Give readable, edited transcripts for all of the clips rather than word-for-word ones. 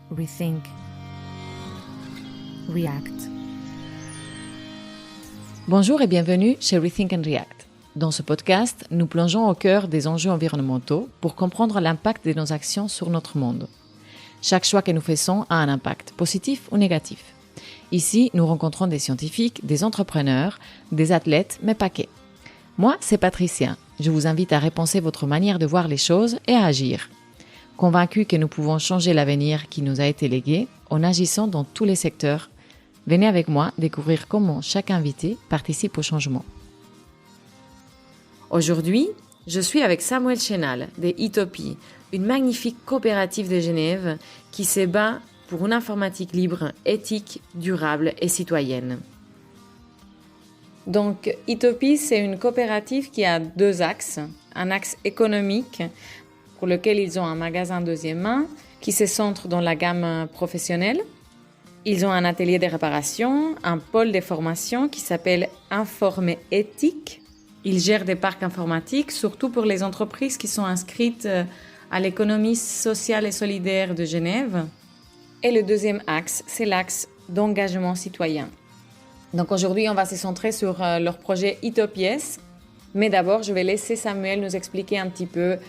Rethink, React. Bonjour et bienvenue chez Rethink and React. Dans ce podcast, nous plongeons au cœur des enjeux environnementaux pour comprendre l'impact de nos actions sur notre monde. Chaque choix que nous faisons a un impact, positif ou négatif. Ici, nous rencontrons des scientifiques, des entrepreneurs, des athlètes, mais pas que. Moi, c'est Patricia. Je vous invite à repenser votre manière de voir les choses et à agir. Convaincus que nous pouvons changer l'avenir qui nous a été légué en agissant dans tous les secteurs, venez avec moi découvrir comment chaque invité participe au changement. Aujourd'hui, je suis avec Samuel Chenal de Itopie, une magnifique coopérative de Genève qui se bat pour une informatique libre, éthique, durable et citoyenne. Donc, Itopie, c'est une coopérative qui a deux axes. Un axe économique, pour lequel ils ont un magasin deuxième main qui se centre dans la gamme professionnelle. Ils ont un atelier de réparation, un pôle de formation qui s'appelle Informer Éthique. Ils gèrent des parcs informatiques, surtout pour les entreprises qui sont inscrites à l'économie sociale et solidaire de Genève. Et le deuxième axe, c'est l'axe d'engagement citoyen. Donc aujourd'hui, on va se centrer sur leur projet Itopies. Mais d'abord, je vais laisser Samuel nous expliquer un petit peu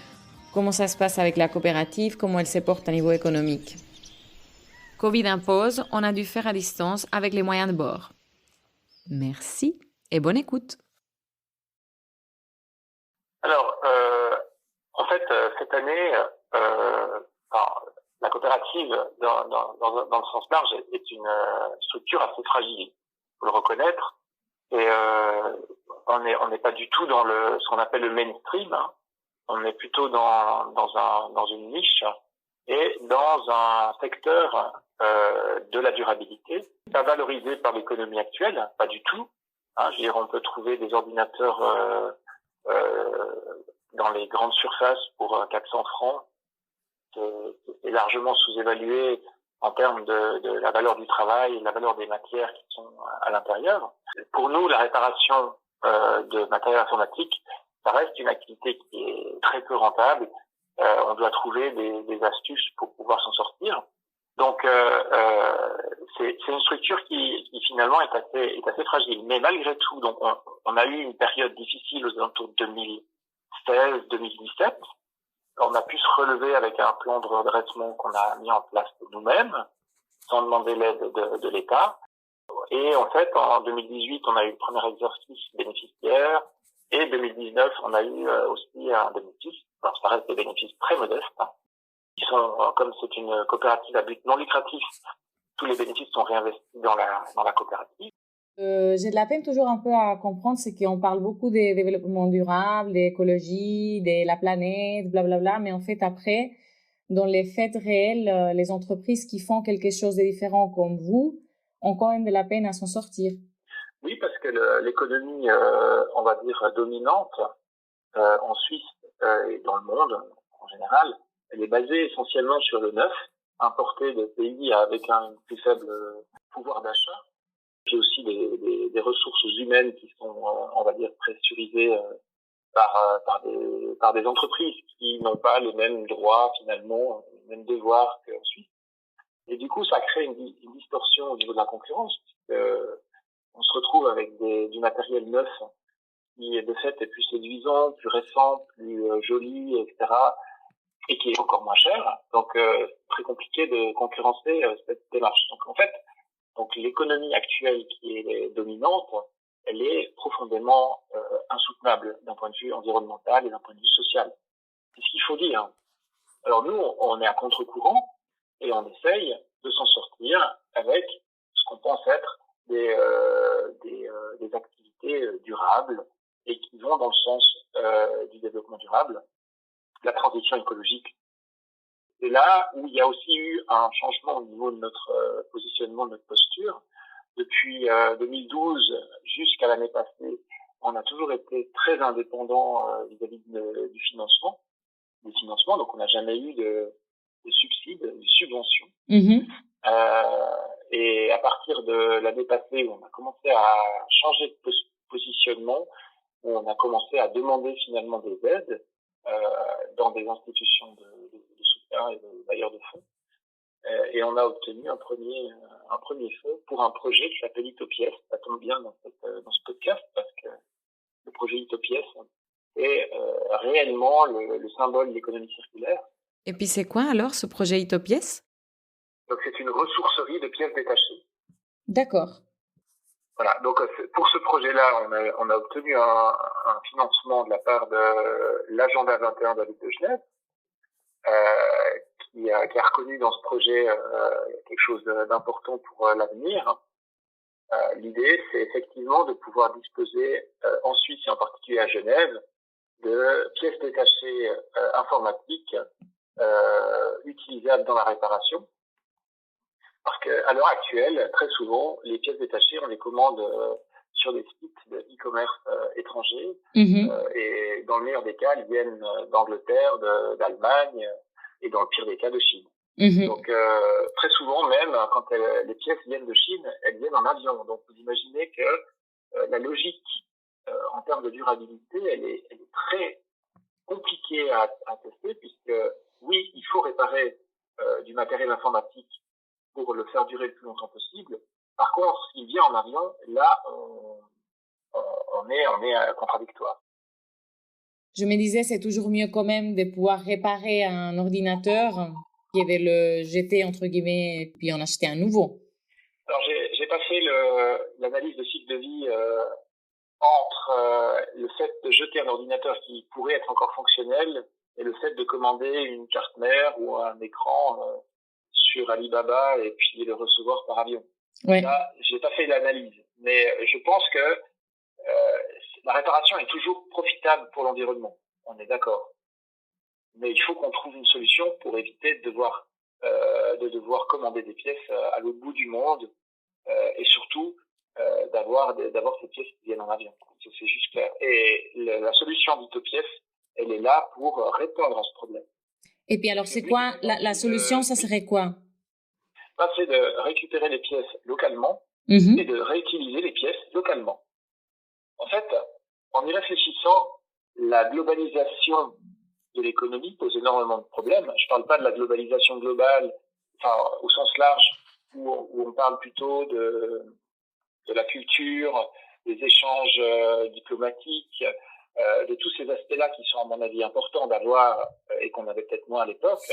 comment ça se passe avec la coopérative, comment elle se porte au niveau économique. Covid impose, on a dû faire à distance avec les moyens de bord. Merci et bonne écoute. Alors, en fait, cette année, la coopérative, dans le sens large, est une structure assez fragile, il faut le reconnaître. Et on n'est pas du tout dans ce qu'on appelle le mainstream. Hein. On est plutôt dans une niche et dans un secteur de la durabilité, pas valorisé par l'économie actuelle, pas du tout. Hein, je veux dire, on peut trouver des ordinateurs dans les grandes surfaces pour 400 francs. C'est largement sous-évalué en termes de la valeur du travail et de la valeur des matières qui sont à l'intérieur. Pour nous, la réparation de matériel informatique, ça reste une activité qui est très peu rentable. On doit trouver des astuces pour pouvoir s'en sortir. Donc, c'est une structure qui finalement est assez fragile. Mais malgré tout, donc on a eu une période difficile aux alentours de 2016-2017. On a pu se relever avec un plan de redressement qu'on a mis en place nous-mêmes, sans demander l'aide de l'État. Et en fait, en 2018, on a eu le premier exercice bénéficiaire. Et 2019, on a eu aussi un bénéfice. Alors, ça reste des bénéfices très modestes. Hein. Qui sont, comme c'est une coopérative à but non lucratif, tous les bénéfices sont réinvestis dans la coopérative. J'ai de la peine toujours un peu à comprendre, c'est qu'on parle beaucoup des développements durables, d'écologie, de la planète, blablabla, mais en fait après, dans les faits réels, les entreprises qui font quelque chose de différent comme vous ont quand même de la peine à s'en sortir. Oui, parce que l'économie, on va dire, dominante en Suisse et dans le monde en général, elle est basée essentiellement sur le neuf, importé de pays avec un plus faible pouvoir d'achat. Puis aussi des ressources humaines qui sont, on va dire, pressurisées par des entreprises qui n'ont pas les mêmes droits finalement, les mêmes devoirs qu'en Suisse. Et du coup, ça crée une distorsion au niveau de la concurrence. On se retrouve avec du matériel neuf qui de fait est plus séduisant, plus récent, plus joli, etc. et qui est encore moins cher. Donc, très compliqué de concurrencer cette démarche. Donc, en fait, l'économie actuelle qui est dominante, elle est profondément insoutenable d'un point de vue environnemental et d'un point de vue social. C'est ce qu'il faut dire. Alors nous, on est à contre-courant et on essaye de s'en sortir avec ce qu'on pense être des activités durables et qui vont dans le sens du développement durable, de la transition écologique. C'est là où il y a aussi eu un changement au niveau de notre positionnement, de notre posture. Depuis 2012 jusqu'à l'année passée, on a toujours été très indépendant vis-à-vis du financement, des financements. Donc, on n'a jamais eu de subsides, de subventions. Mm-hmm. Et à partir de l'année passée, où on a commencé à changer de positionnement, où on a commencé à demander finalement des aides dans des institutions de soutien et de bailleurs de fonds. et on a obtenu un premier fonds pour un projet qui s'appelle Itopies. Ça tombe bien dans ce podcast parce que le projet Itopies est réellement le symbole de l'économie circulaire. Et puis c'est quoi alors ce projet Itopies? Donc c'est une ressourcerie de pièces détachées. D'accord. Voilà, donc pour ce projet-là, on a obtenu un financement de la part de l'agenda 21 de la ville de Genève, qui a reconnu dans ce projet quelque chose d'important pour l'avenir. L'idée, c'est effectivement de pouvoir disposer en Suisse et en particulier à Genève de pièces détachées informatiques utilisables dans la réparation. Parce qu'à l'heure actuelle, très souvent, les pièces détachées, on les commande sur des sites de e-commerce étrangers. Et dans le meilleur des cas, elles viennent d'Angleterre, d'Allemagne et dans le pire des cas, de Chine. Donc, très souvent, même quand les pièces viennent de Chine, elles viennent en avion. Donc, vous imaginez que la logique en termes de durabilité, elle est très compliquée à tester, puisque oui, il faut réparer du matériel informatique pour le faire durer le plus longtemps possible. Par contre, s'il vient en avion, là, on est contradictoire. Je me disais, c'est toujours mieux quand même de pouvoir réparer un ordinateur qui avait le jeter, entre guillemets, et puis en acheter un nouveau. Alors, j'ai pas fait l'analyse de cycle de vie entre le fait de jeter un ordinateur qui pourrait être encore fonctionnel et le fait de commander une carte mère ou un écran sur Alibaba et puis le recevoir par avion. Ouais. Là, j'ai pas fait l'analyse, mais je pense que la réparation est toujours profitable pour l'environnement. On est d'accord. Mais il faut qu'on trouve une solution pour éviter de devoir commander des pièces à l'autre bout du monde et surtout d'avoir ces pièces qui viennent en avion. C'est juste clair. Et la solution d'Itopies, elle est là pour répondre à ce problème. Et puis alors, c'est quoi la solution? Ça serait quoi? C'est de récupérer les pièces localement et de réutiliser les pièces localement. En fait, en y réfléchissant, la globalisation de l'économie pose énormément de problèmes. Je ne parle pas de la globalisation globale, au sens large, où on parle plutôt de la culture, des échanges diplomatiques, de tous ces aspects-là qui sont à mon avis importants d'avoir et qu'on avait peut-être moins à l'époque.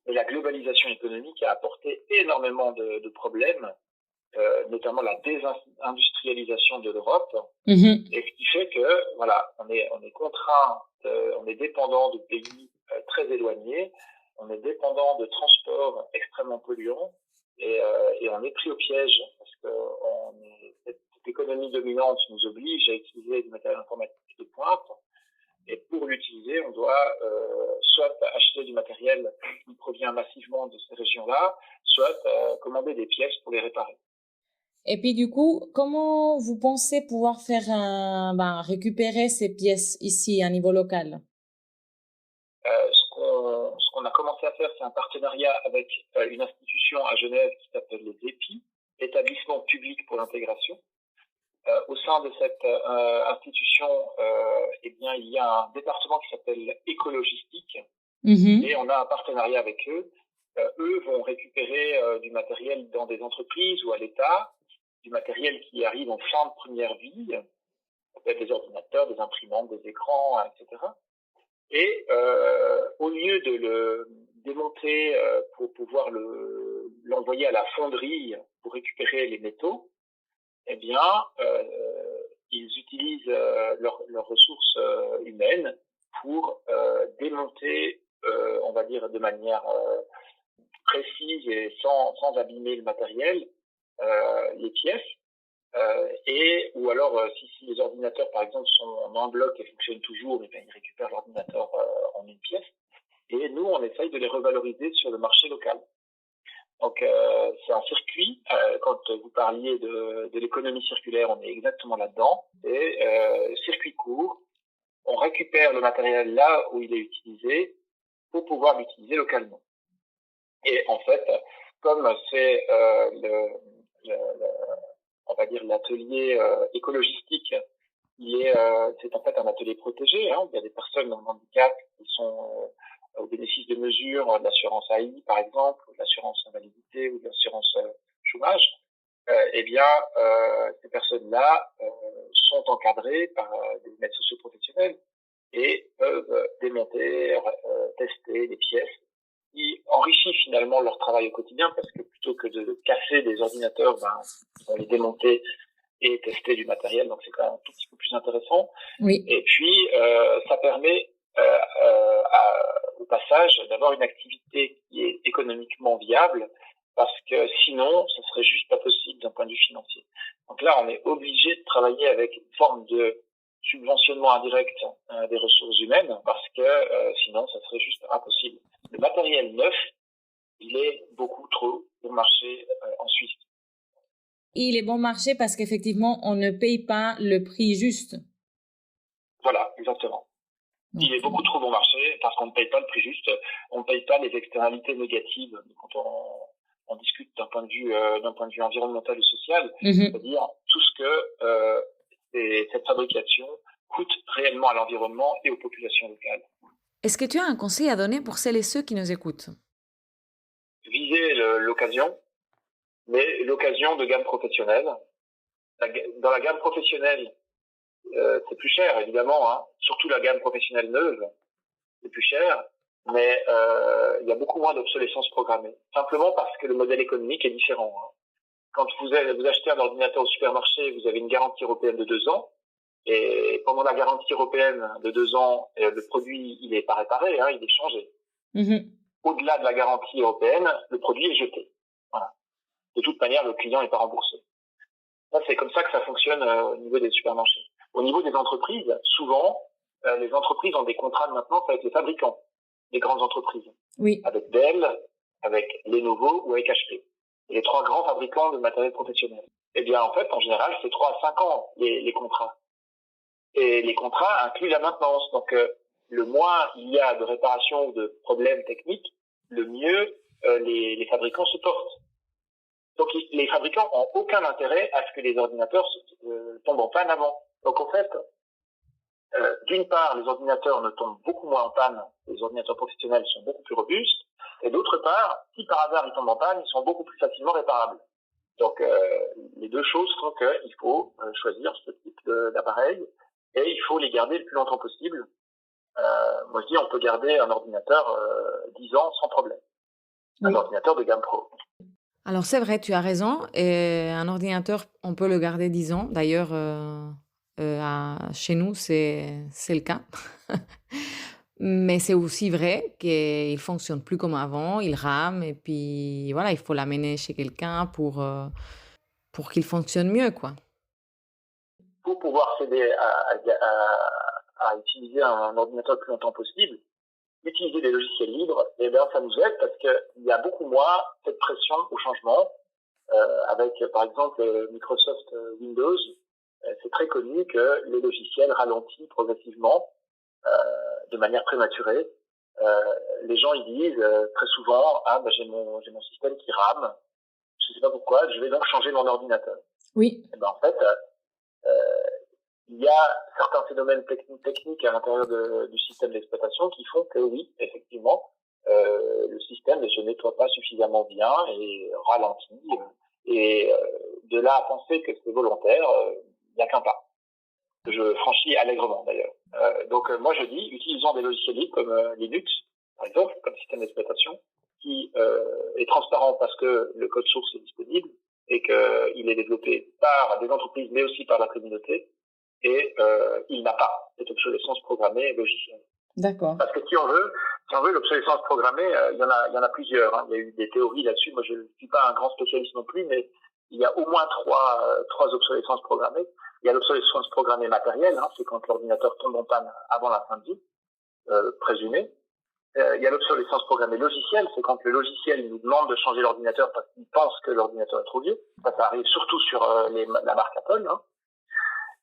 Mais la globalisation économique a apporté énormément de problèmes, notamment la désindustrialisation de l'Europe, et ce qui fait que voilà, on est contraint, on est dépendant de pays très éloignés, on est dépendant de transports extrêmement polluants, et on est pris au piège parce que cette économie dominante nous oblige à utiliser du matériel informatique de pointe. Et pour l'utiliser, on doit soit acheter du matériel qui provient massivement de ces régions-là, soit commander des pièces pour les réparer. Et puis du coup, comment vous pensez pouvoir faire récupérer ces pièces ici à niveau local? Ce qu'on a commencé à faire, c'est un partenariat avec une institution à Genève qui s'appelle les EPI, Établissement public pour l'intégration. Au sein de cette institution, il y a un département qui s'appelle Écologistique, et on a un partenariat avec eux. Eux vont récupérer du matériel dans des entreprises ou à l'État, du matériel qui arrive en fin de première vie, peut-être des ordinateurs, des imprimantes, des écrans, etc. Et au lieu de le démonter pour pouvoir l'envoyer à la fonderie pour récupérer les métaux, eh bien, ils utilisent leurs ressources humaines pour démonter, on va dire de manière précise et sans abîmer le matériel, les pièces. Ou alors, si les ordinateurs, par exemple, sont en un bloc et fonctionnent toujours, eh bien, ils récupèrent l'ordinateur en une pièce. Et nous, on essaye de les revaloriser sur le marché local. Donc, c'est un circuit. Quand vous parliez de l'économie circulaire, on est exactement là-dedans. Et circuit court, on récupère le matériel là où il est utilisé pour pouvoir l'utiliser localement. Et en fait, comme c'est on va dire l'atelier écologistique, c'est en fait un atelier protégé. Il y a des personnes en handicap qui sont au bénéfice de mesures de l'assurance AI, par exemple, de l'assurance invalidité ces personnes-là sont encadrées par des maîtres socio-professionnels et peuvent démonter, tester des pièces qui enrichit finalement leur travail au quotidien, parce que plutôt que de casser des ordinateurs, ils vont les démonter et tester du matériel, donc c'est quand même un tout petit peu plus intéressant. Oui. Et puis, ça permet au passage d'avoir une activité qui est économiquement viable, parce que sinon, ce serait juste pas possible d'un point de vue financier. Donc là, on est obligé de travailler avec une forme de subventionnement indirect des ressources humaines, parce que sinon, ça serait juste impossible. Le matériel neuf, il est beaucoup trop bon marché en Suisse. Il est bon marché parce qu'effectivement, on ne paye pas le prix juste. Voilà, exactement. Il est beaucoup trop bon marché parce qu'on ne paye pas le prix juste, on ne paye pas les externalités négatives quand on discute d'un point de vue environnemental et social, c'est-à-dire tout ce que cette fabrication coûte réellement à l'environnement et aux populations locales. Est-ce que tu as un conseil à donner pour celles et ceux qui nous écoutent? Viser l'occasion, mais l'occasion de gamme professionnelle. Dans la gamme professionnelle, c'est plus cher, évidemment, hein. Surtout la gamme professionnelle neuve, c'est plus cher, mais il y a beaucoup moins d'obsolescence programmée. Simplement parce que le modèle économique est différent, hein. Quand vous achetez un ordinateur au supermarché, vous avez une garantie européenne de 2 ans, et pendant la garantie européenne de 2 ans, le produit, il est pas réparé, hein, il est changé. Au-delà de la garantie européenne, le produit est jeté. Voilà. De toute manière, le client n'est pas remboursé. Ça, c'est comme ça que ça fonctionne au niveau des supermarchés. Au niveau des entreprises, souvent, les entreprises ont des contrats de maintenance avec les fabricants, les grandes entreprises. Oui. Avec Dell, avec Lenovo ou avec HP. Les 3 grands fabricants de matériel professionnel. Eh bien, en fait, en général, c'est 3 à 5 ans, les contrats. Et les contrats incluent la maintenance. Donc, le moins il y a de réparations ou de problèmes techniques, le mieux les fabricants se portent. Donc, les fabricants ont aucun intérêt à ce que les ordinateurs tombent en panne avant. Donc, en fait, d'une part, les ordinateurs ne tombent beaucoup moins en panne, les ordinateurs professionnels sont beaucoup plus robustes, et d'autre part, si par hasard ils tombent en panne, ils sont beaucoup plus facilement réparables. Donc, les deux choses font qu'il faut choisir ce type d'appareil, et il faut les garder le plus longtemps possible. Moi, je dis, on peut garder un ordinateur 10 ans sans problème. Oui. Un ordinateur de gamme pro. Alors, c'est vrai, tu as raison. Et un ordinateur, on peut le garder 10 ans. D'ailleurs, chez nous, c'est le cas. Mais c'est aussi vrai qu'il fonctionne plus comme avant, il rame, et puis voilà, il faut l'amener chez quelqu'un pour qu'il fonctionne mieux, quoi. Pour pouvoir s'aider à utiliser un ordinateur le plus longtemps possible, utiliser des logiciels libres, et bien ça nous aide parce qu'il y a beaucoup moins cette pression au changement. Avec par exemple Microsoft Windows, c'est très connu que les logiciels ralentissent progressivement de manière prématurée. Les gens ils disent très souvent j'ai mon système qui rame, je ne sais pas pourquoi, je vais donc changer mon ordinateur. Oui. Et ben en fait il y a certains phénomènes techniques à l'intérieur du système d'exploitation qui font que oui, effectivement, le système ne se nettoie pas suffisamment bien et ralentit. Et de là à penser que c'est volontaire, il n'y a qu'un pas. Je franchis allègrement d'ailleurs. Donc moi je dis, utilisons des logiciels libres comme Linux, par exemple, comme système d'exploitation, qui est transparent parce que le code source est disponible et qu'il est développé par des entreprises mais aussi par la communauté. Et il n'a pas cette obsolescence programmée logicielle. D'accord. Parce que si on veut l'obsolescence programmée, il y en a plusieurs. Hein. Il y a eu des théories là-dessus. Moi, je ne suis pas un grand spécialiste non plus, mais il y a au moins trois obsolescences programmées. Il y a l'obsolescence programmée matérielle, hein, c'est quand l'ordinateur tombe en panne avant la fin de vie, présumée. Il y a l'obsolescence programmée logicielle, c'est quand le logiciel nous demande de changer l'ordinateur parce qu'il pense que l'ordinateur est trop vieux. Ça arrive surtout sur la marque Apple, hein.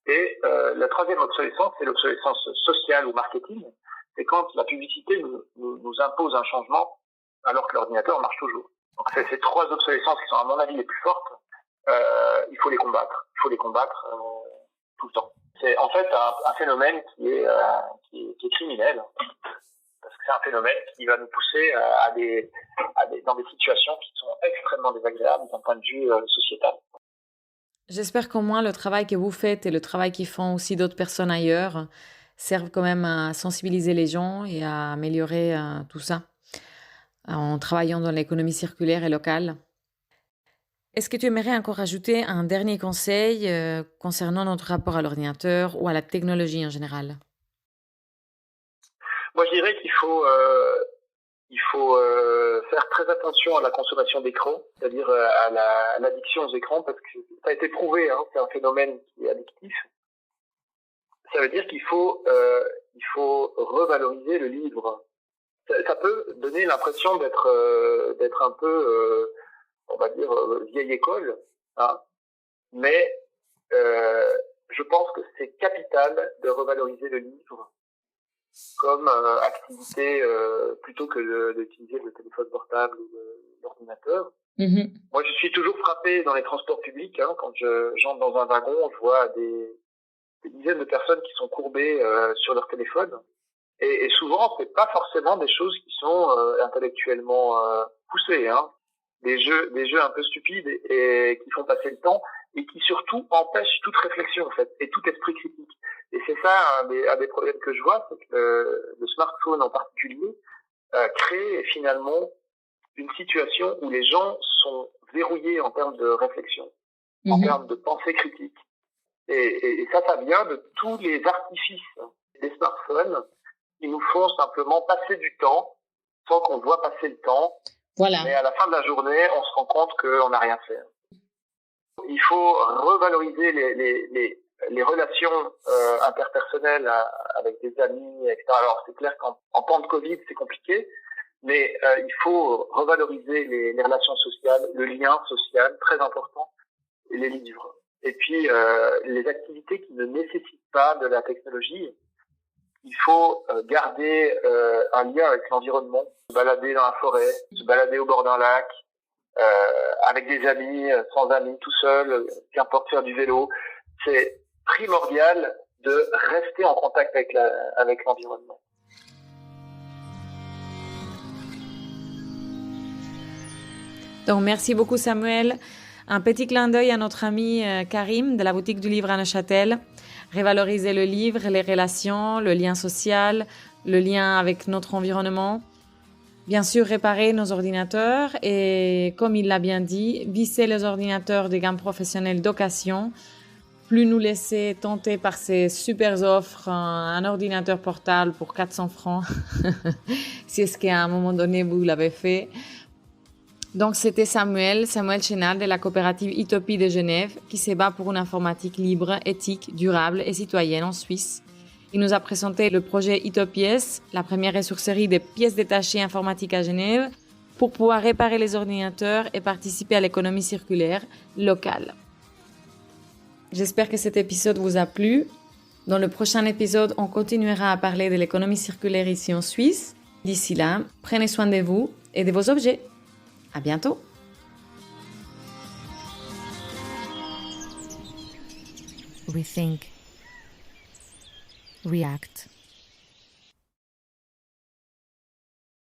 Et la troisième obsolescence, c'est l'obsolescence sociale ou marketing. C'est quand la publicité nous impose un changement alors que l'ordinateur marche toujours. Donc c'est ces 3 obsolescences qui sont à mon avis les plus fortes. Il faut les combattre. Il faut les combattre tout le temps. C'est en fait un phénomène qui est criminel. Parce que c'est un phénomène qui va nous pousser dans des situations qui sont extrêmement désagréables d'un point de vue sociétal. J'espère qu'au moins le travail que vous faites et le travail qu'ils font aussi d'autres personnes ailleurs servent quand même à sensibiliser les gens et à améliorer tout ça en travaillant dans l'économie circulaire et locale. Est-ce que tu aimerais encore ajouter un dernier conseil concernant notre rapport à l'ordinateur ou à la technologie en général? Moi, je dirais qu'il faut faire très attention à la consommation d'écran, c'est-à-dire à l'addiction aux écrans, parce que ça a été prouvé, hein, c'est un phénomène qui est addictif. Ça veut dire qu'il faut revaloriser le livre. Ça peut donner l'impression d'être un peu, on va dire, vieille école, hein, mais je pense que c'est capital de revaloriser le livre comme activité plutôt que d'utiliser le téléphone portable ou l'ordinateur. Mhm. Moi, je suis toujours frappé dans les transports publics, hein, quand j'entre dans un wagon, je vois des dizaines de personnes qui sont courbées sur leur téléphone. Et souvent, c'est pas forcément des choses qui sont intellectuellement poussées, hein. Des jeux un peu stupides et qui font passer le temps et qui surtout empêchent toute réflexion en fait et tout esprit critique. Et c'est ça un des problèmes que je vois, c'est que le smartphone en particulier crée finalement une situation où les gens sont verrouillés en termes de réflexion, en termes de pensée critique. Et ça vient de tous les artifices des smartphones qui nous font simplement passer du temps sans qu'on voit passer le temps. Voilà. Mais à la fin de la journée, on se rend compte qu'on n'a rien fait. Il faut revaloriser les relations interpersonnelles avec des amis, etc. Alors c'est clair qu'en temps de Covid, c'est compliqué, mais il faut revaloriser les relations sociales, le lien social, très important, et les livres. Et puis les activités qui ne nécessitent pas de la technologie. Il faut garder un lien avec l'environnement, se balader dans la forêt, se balader au bord d'un lac, avec des amis, sans amis, tout seul, qu'importe, faire du vélo. C'est primordial de rester en contact avec l'environnement. Donc merci beaucoup Samuel. Un petit clin d'œil à notre ami Karim de la boutique du livre à Neuchâtel. Revaloriser le livre, les relations, le lien social, le lien avec notre environnement. Bien sûr, réparer nos ordinateurs et, comme il l'a bien dit, visser les ordinateurs de gamme professionnelle d'occasion. Plus nous laisser tenter par ces super offres, un ordinateur portable pour 400 francs, si est-ce qu'à un moment donné vous l'avez fait. Donc c'était Samuel Chénal de la coopérative Itopie de Genève qui se bat pour une informatique libre, éthique, durable et citoyenne en Suisse. Il nous a présenté le projet Itopies, la première ressourcerie des pièces détachées informatiques à Genève, pour pouvoir réparer les ordinateurs et participer à l'économie circulaire locale. J'espère que cet épisode vous a plu. Dans le prochain épisode, on continuera à parler de l'économie circulaire ici en Suisse. D'ici là, prenez soin de vous et de vos objets. À bientôt. Rethink. React.